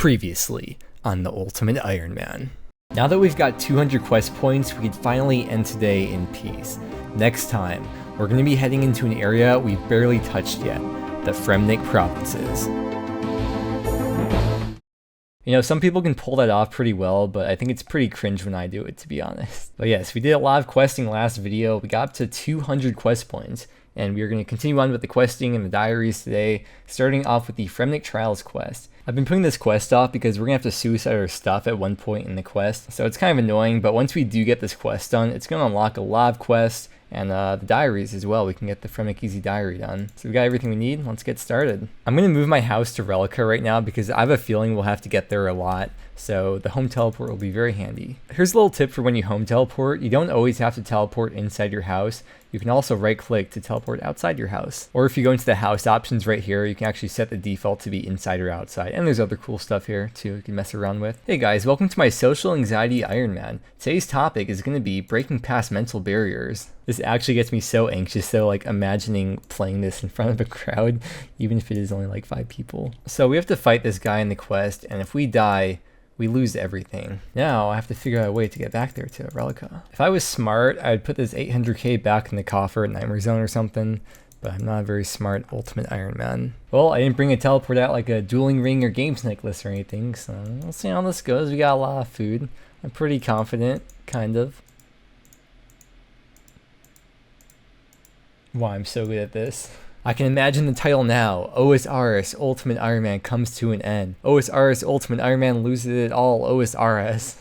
Previously on the Ultimate Ironman. Now that we've got 200 quest points, we can finally end today in peace. Next time, we're going to be heading into an area we've barely touched yet, the Fremnik provinces. You know, some people can pull that off pretty well, but I think it's pretty cringe when I do it, to be honest. But yes, we did a lot of questing last video. We got up to 200 quest points, and we are going to continue on with the questing and the diaries today, starting off with the Fremnik Trials quest. I've been putting this quest off because we're going to have to suicide our stuff at one point in the quest, so it's kind of annoying, but once we do get this quest done, it's going to unlock a lot of quests, and the diaries as well. We can get the Fremnik Easy Diary done. So we got everything we need. Let's get started. I'm going to move my house to Relica right now because I have a feeling we'll have to get there a lot. So the home teleport will be very handy. Here's a little tip for when you home teleport. You don't always have to teleport inside your house. You can also right click to teleport outside your house. Or if you go into the house options right here, you can actually set the default to be inside or outside. And there's other cool stuff here too you can mess around with. Hey guys, welcome to my Social Anxiety Ironman. Today's topic is going to be breaking past mental barriers. This actually gets me so anxious though, like imagining playing this in front of a crowd, even if it is only like 5 people. So we have to fight this guy in the quest, and if we die, we lose everything. Now I have to figure out a way to get back there to Relica. If I was smart, I'd put this 800k back in the coffer at Nightmare Zone or something, but I'm not a very smart Ultimate Ironman. Well, I didn't bring a teleport out like a dueling ring or games necklace or anything, so we'll see how this goes. We got a lot of food. I'm pretty confident, kind of. Wow, I'm so good at this. I can imagine the title now. OSRS Ultimate Ironman comes to an end. OSRS Ultimate Ironman loses it all. OSRS.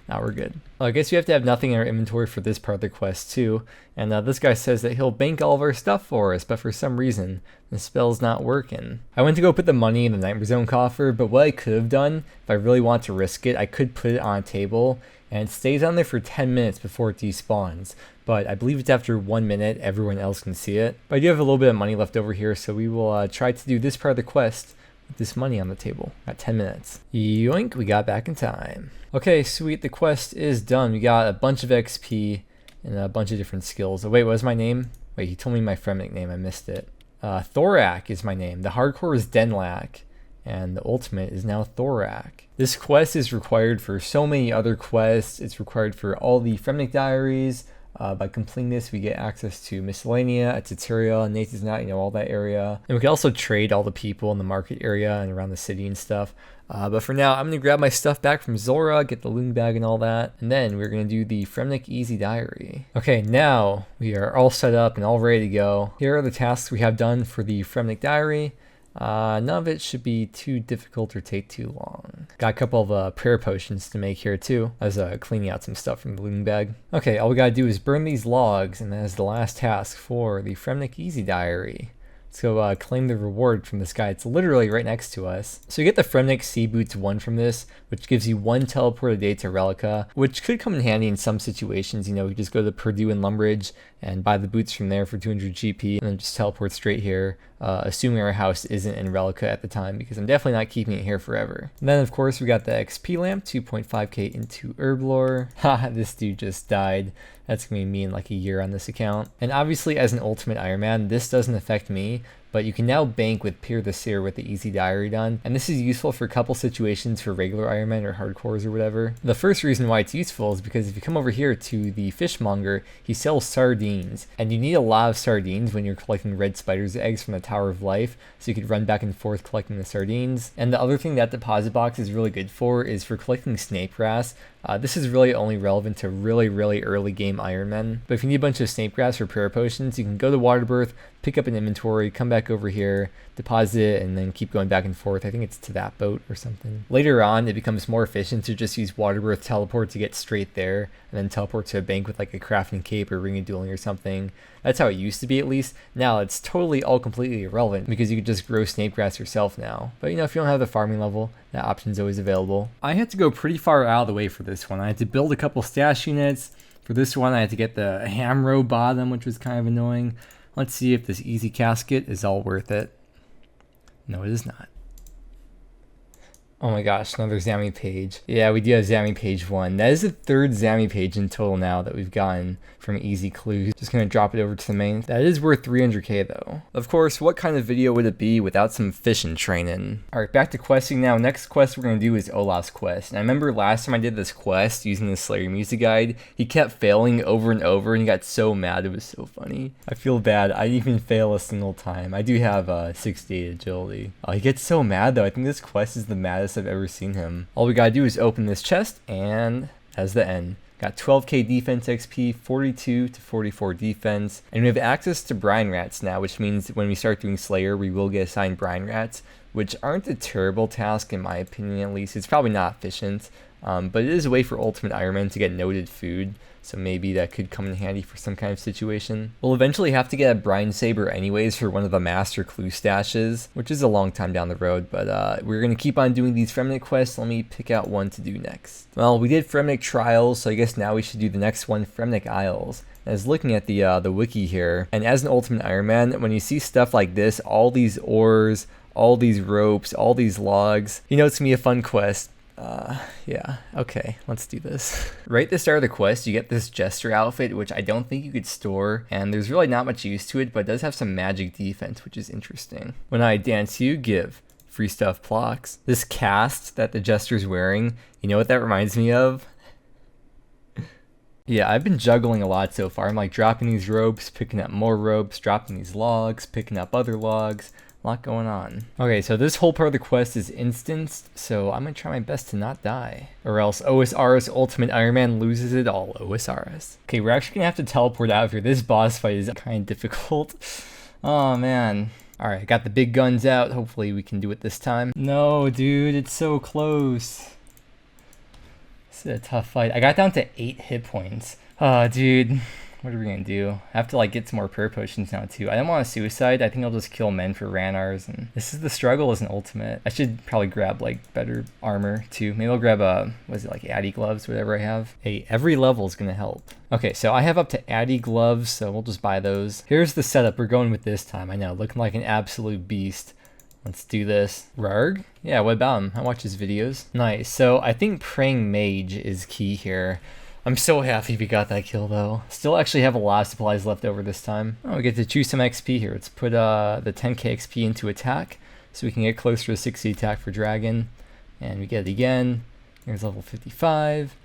Now we're good. Well, I guess you have to have nothing in our inventory for this part of the quest too. And this guy says that he'll bank all of our stuff for us, but for some reason, the spell's not working. I went to go put the money in the Nightmare Zone coffer, but what I could have done, if I really want to risk it, I could put it on a table, and it stays on there for 10 minutes before it despawns. But I believe it's after 1 minute, everyone else can see it. But I do have a little bit of money left over here, so we will try to do this part of the quest with this money on the table at 10 minutes. Yoink, we got back in time. Okay, sweet, the quest is done. We got a bunch of XP and a bunch of different skills. Oh, wait, what was my name? Wait, he told me my Fremnik name, I missed it. Thorak is my name. The hardcore is Denlak, and the ultimate is now Thorak. This quest is required for so many other quests. It's required for all the Fremnik diaries. By completing this, we get access to Miscellanea, a tutorial, Nathan's Knot, you know, all that area. And we can also trade all the people in the market area and around the city and stuff. But for now, I'm going to grab my stuff back from Zora, get the loot bag and all that. And then we're going to do the Fremnik Easy Diary. Okay, now we are all set up and all ready to go. Here are the tasks we have done for the Fremnik Diary. None of it should be too difficult or take too long. Got a couple of prayer potions to make here too. I was cleaning out some stuff from the looting bag. Okay, all we gotta do is burn these logs, and that is the last task for the Fremnik Easy Diary. Let's go claim the reward from this guy. It's literally right next to us. So you get the Fremnik Sea Boots 1 from this, which gives you 1 teleport a day to Relica, which could come in handy in some situations. You know, we just go to Purdue and Lumbridge and buy the boots from there for 200 GP, and then just teleport straight here, assuming our house isn't in Relica at the time, because I'm definitely not keeping it here forever. And then, of course, we got the XP lamp, 2.5k into Herblore. Haha, this dude just died. That's going to be me in like a year on this account. And obviously, as an Ultimate Ironman, this doesn't affect me, but you can now bank with Pier the Seer with the Easy Diary done. And this is useful for a couple situations for regular Ironman or hardcores or whatever. The first reason why it's useful is because if you come over here to the fishmonger, he sells sardines. And you need a lot of sardines when you're collecting red spider's eggs from the Tower of Life, so you could run back and forth collecting the sardines. And the other thing that deposit box is really good for is for collecting snake grass. This is really only relevant to really early game Ironmen. But if you need a bunch of snake grass or prayer potions, you can go to Waterbirth, pick up an inventory, come back over here, deposit it, and then keep going back and forth. I think it's to that boat or something. Later on, it becomes more efficient to just use Waterbirth teleport to get straight there, and then teleport to a bank with like a crafting cape or ring of dueling or something. That's how it used to be, at least. Now it's totally all completely irrelevant because you could just grow snake grass yourself now. But you know, if you don't have the farming level, that option's always available. I had to go pretty far out of the way for this one. I had to build a couple stash units. For this one, I had to get the Hamro bottom, which was kind of annoying. Let's see if this easy casket is all worth it. No, it is not. Oh my gosh, another Zammy page. Yeah, we do have Zammy page 1. That is the third Zammy page in total now that we've gotten from Easy Clues. Just gonna drop it over to the main. That is worth 300k though. Of course, what kind of video would it be without some fishing training? Alright, back to questing now. Next quest we're gonna do is Olaf's quest. And I remember last time I did this quest using the Slayer music guide, he kept failing over and over and he got so mad. It was so funny. I feel bad. I didn't even fail a single time. I do have 68 agility. He gets so mad though. I think this quest is the maddest I've ever seen him. All we gotta do is open this chest, and that's the end. Got 12k defense XP, 42 to 44 defense, and we have access to brine rats now, which means when we start doing Slayer, we will get assigned brine rats, which aren't a terrible task in my opinion at least. It's probably not efficient, but it is a way for Ultimate Ironman to get noted food, so maybe that could come in handy for some kind of situation. We'll eventually have to get a brine saber anyways for one of the master clue stashes, which is a long time down the road, but we're going to keep on doing these Fremnik quests. Let me pick out one to do next. Well, we did Fremnik Trials, so I guess now we should do the next one, Fremnik Isles. I was looking at the wiki here, and as an Ultimate Ironman, when you see stuff like this, all these ores, all these ropes, all these logs, you know it's going to be a fun quest. Yeah, okay, let's do this. Right at the start of the quest, you get this Jester outfit, which I don't think you could store, and there's really not much use to it, but it does have some magic defense, which is interesting. When I dance you, give. Free stuff blocks. This cast that the Jester's wearing, you know what that reminds me of? Yeah, I've been juggling a lot so far. I'm like dropping these ropes, picking up more ropes, dropping these logs, picking up other logs. A lot going on. Okay, so this whole part of the quest is instanced, so I'm gonna try my best to not die. Or else OSRS Ultimate Ironman loses it all. OSRS. Okay, we're actually gonna have to teleport out of here. This boss fight is kind of difficult. Oh man. Alright, I got the big guns out. Hopefully we can do it this time. No, dude, it's so close. This is a tough fight. I got down to 8 hit points. Oh, dude. What are we gonna do? I have to like get some more prayer potions now too. I don't want to suicide. I think I'll just kill men for Ranars, and this is the struggle as an ultimate. I should probably grab like better armor too. Maybe I'll grab what is it, like Addy gloves, whatever I have. Hey, every level is gonna help. Okay, so I have up to Addy gloves, so we'll just buy those. Here's the setup we're going with this time. I know, looking like an absolute beast. Let's do this. Rarg? Yeah, what about him? I watch his videos. Nice. So I think praying mage is key here. I'm so happy we got that kill though. Still actually have a lot of supplies left over this time. Oh, we get to choose some XP here. Let's put the 10k XP into attack so we can get closer to 60 attack for dragon. And we get it again. Here's level 55.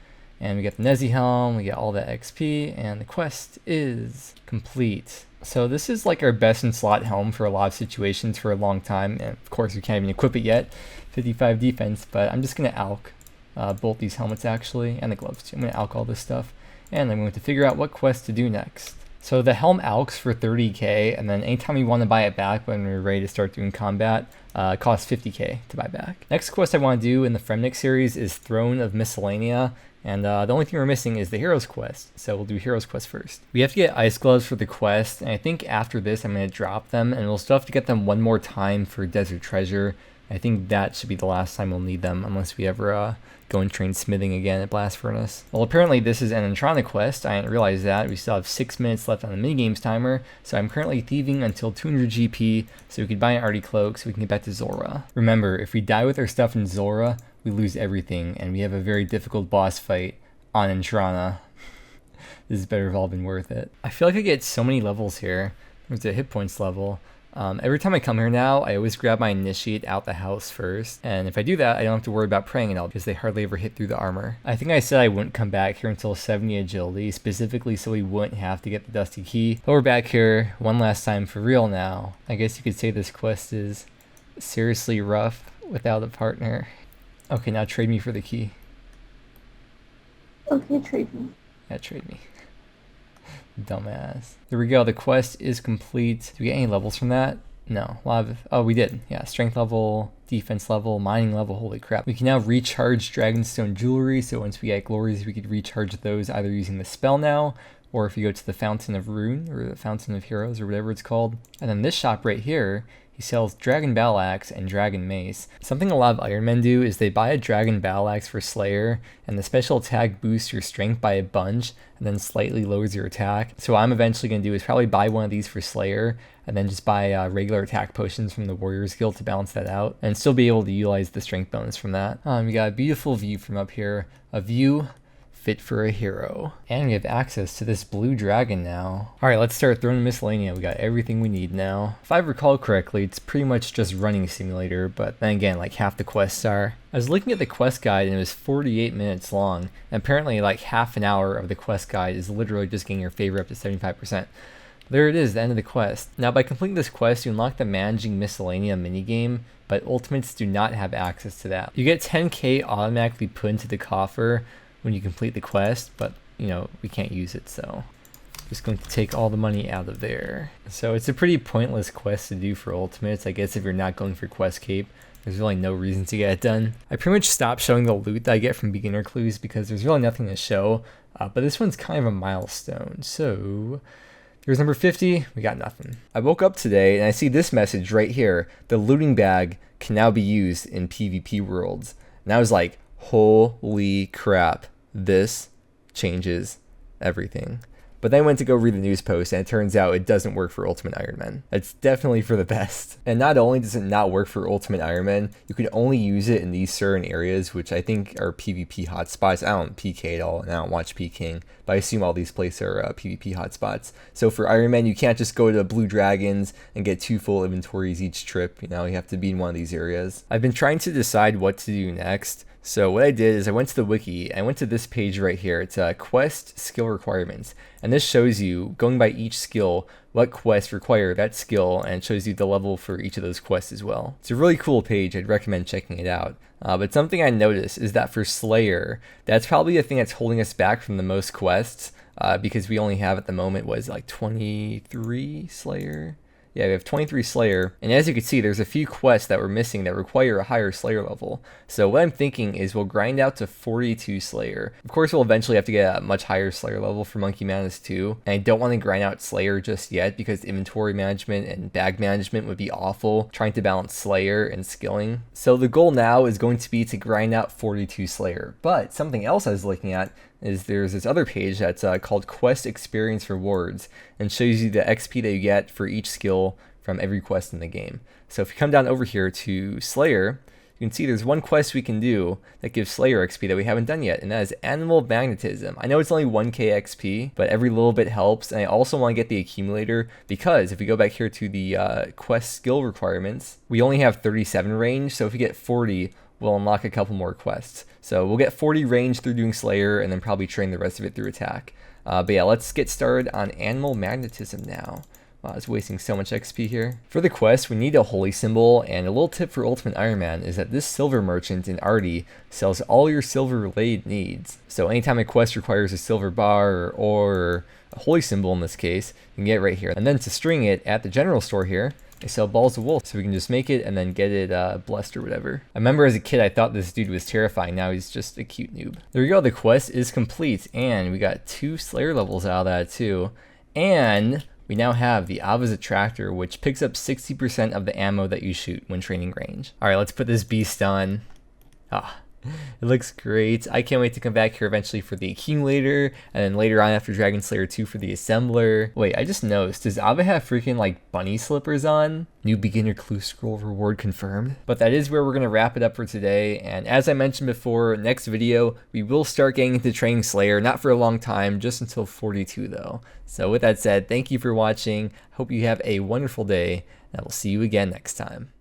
And we get the Nezi helm, we get all that XP, and the quest is complete. So this is like our best in slot helm for a lot of situations for a long time. And of course we can't even equip it yet. 55 defense, but I'm just gonna alch. Both these helmets actually, and the gloves too. I'm going to alch all this stuff, and I'm going to figure out what quest to do next. So the helm alchs for 30k, and then anytime you want to buy it back when we're ready to start doing combat, it costs 50k to buy back. Next quest I want to do in the Fremnik series is Throne of Miscellanea, and the only thing we're missing is the Heroes quest, so we'll do Heroes quest first. We have to get ice gloves for the quest, and I think after this I'm going to drop them, and we'll still have to get them one more time for Desert Treasure. I think that should be the last time we'll need them, unless we ever go and train smithing again at Blast Furnace. Well, apparently this is an Entrana quest. I didn't realize that. We still have 6 minutes left on the minigames timer, so I'm currently thieving until 200 GP, so we could buy an Arty Cloak so we can get back to Zora. Remember, if we die with our stuff in Zora, we lose everything, and we have a very difficult boss fight on Entrana. This better have all been worth it. I feel like I get so many levels here. There's a hit points level. Every time I come here now, I always grab my initiate out the house first, and if I do that, I don't have to worry about praying at all because they hardly ever hit through the armor. I think I said I wouldn't come back here until 70 agility, specifically so we wouldn't have to get the dusty key. But we're back here one last time for real now. I guess you could say this quest is seriously rough without a partner. Okay, now trade me for the key. Okay, trade me. Yeah, trade me. Dumbass. There we go. The quest is complete. Do we get any levels from that? No. A lot of... Oh, we did. Yeah. Strength level, defense level, mining level. Holy crap. We can now recharge Dragonstone jewelry. So once we get glories, we could recharge those either using the spell now, or if you go to the Fountain of Rune, or the Fountain of Heroes, or whatever it's called. And then this shop right here, he sells Dragon Battle Axe and Dragon Mace. Something a lot of Ironmen do is they buy a Dragon Battle Axe for Slayer, and the special attack boosts your strength by a bunch and then slightly lowers your attack. So what I'm eventually going to do is probably buy one of these for Slayer and then just buy regular attack potions from the Warriors Guild to balance that out and still be able to utilize the strength bonus from that. We got a beautiful view from up here, a view fit for a hero. And we have access to this blue dragon now. Alright, let's start throwing Miscellanea. We got everything we need now. If I recall correctly, it's pretty much just running simulator, but then again, like half the quests are. I was looking at the quest guide and it was 48 minutes long, and apparently like half an hour of the quest guide is literally just getting your favor up to 75%. There it is, the end of the quest. Now by completing this quest, you unlock the Managing Miscellanea minigame, but Ultimates do not have access to that. You get 10k automatically put into the coffer when you complete the quest, but you know, we can't use it, so just going to take all the money out of there. So it's a pretty pointless quest to do for Ultimates. I guess if you're not going for Quest Cape, there's really no reason to get it done. I pretty much stopped showing the loot that I get from beginner clues because there's really nothing to show, but this one's kind of a milestone. So here's number 50, we got nothing. I woke up today and I see this message right here. The looting bag can now be used in PvP worlds. And I was like, holy crap, this changes everything. But then I went to go read the news post and it turns out it doesn't work for Ultimate Ironman. It's definitely for the best. And not only does it not work for Ultimate Ironman, you can only use it in these certain areas, which I think are PvP hotspots. I don't PK at all and I don't watch PKing, but I assume all these places are PvP hotspots. So for Ironman, you can't just go to Blue Dragons and get 2 full inventories each trip. You know, you have to be in one of these areas. I've been trying to decide what to do next. So what I did is I went to the wiki, I went to this page right here. It's quest skill requirements. And this shows you, going by each skill, what quests require that skill, and it shows you the level for each of those quests as well. It's a really cool page. I'd recommend checking it out. But something I noticed is that for Slayer, that's probably the thing that's holding us back from the most quests, because we only have at the moment, what is it, like 23 Slayer? Yeah, we have 23 Slayer, and as you can see, there's a few quests that we're missing that require a higher Slayer level. So what I'm thinking is we'll grind out to 42 Slayer. Of course, we'll eventually have to get a much higher Slayer level for Monkey Madness 2, and I don't want to grind out Slayer just yet because inventory management and bag management would be awful, trying to balance Slayer and skilling. So the goal now is going to be to grind out 42 Slayer. But something else I was looking at is there's this other page that's called Quest Experience Rewards, and shows you the XP that you get for each skill from every quest in the game. So if you come down over here to Slayer, you can see there's one quest we can do that gives Slayer XP that we haven't done yet, and that is Animal Magnetism. I know it's only 1k XP, but every little bit helps, and I also want to get the accumulator because if we go back here to the quest skill requirements, we only have 37 range, so if we get 40, we'll unlock a couple more quests. So we'll get 40 range through doing Slayer and then probably train the rest of it through attack. But yeah, let's get started on Animal Magnetism now. Wow, I was wasting so much XP here. For the quest, we need a holy symbol, and a little tip for Ultimate Ironman is that this silver merchant in Arty sells all your silver related needs. So anytime a quest requires a silver bar or a holy symbol in this case, you can get it right here. And then to string it at the general store here, they sell balls of wool, so we can just make it and then get it blessed or whatever. I remember as a kid I thought this dude was terrifying, now he's just a cute noob. There we go, the quest is complete, and we got 2 Slayer levels out of that too. And we now have the Ava's Attractor, which picks up 60% of the ammo that you shoot when training range. Alright, let's put this beast on. It looks great. I can't wait to come back here eventually for the accumulator, and then later on after Dragon Slayer 2 for the assembler. Wait, I just noticed, does Ava have freaking like bunny slippers on? New beginner clue scroll reward confirmed. But that is where we're going to wrap it up for today, and as I mentioned before, next video we will start getting into training Slayer, not for a long time, just until 42 though. So with that said, thank you for watching, hope you have a wonderful day, and I will see you again next time.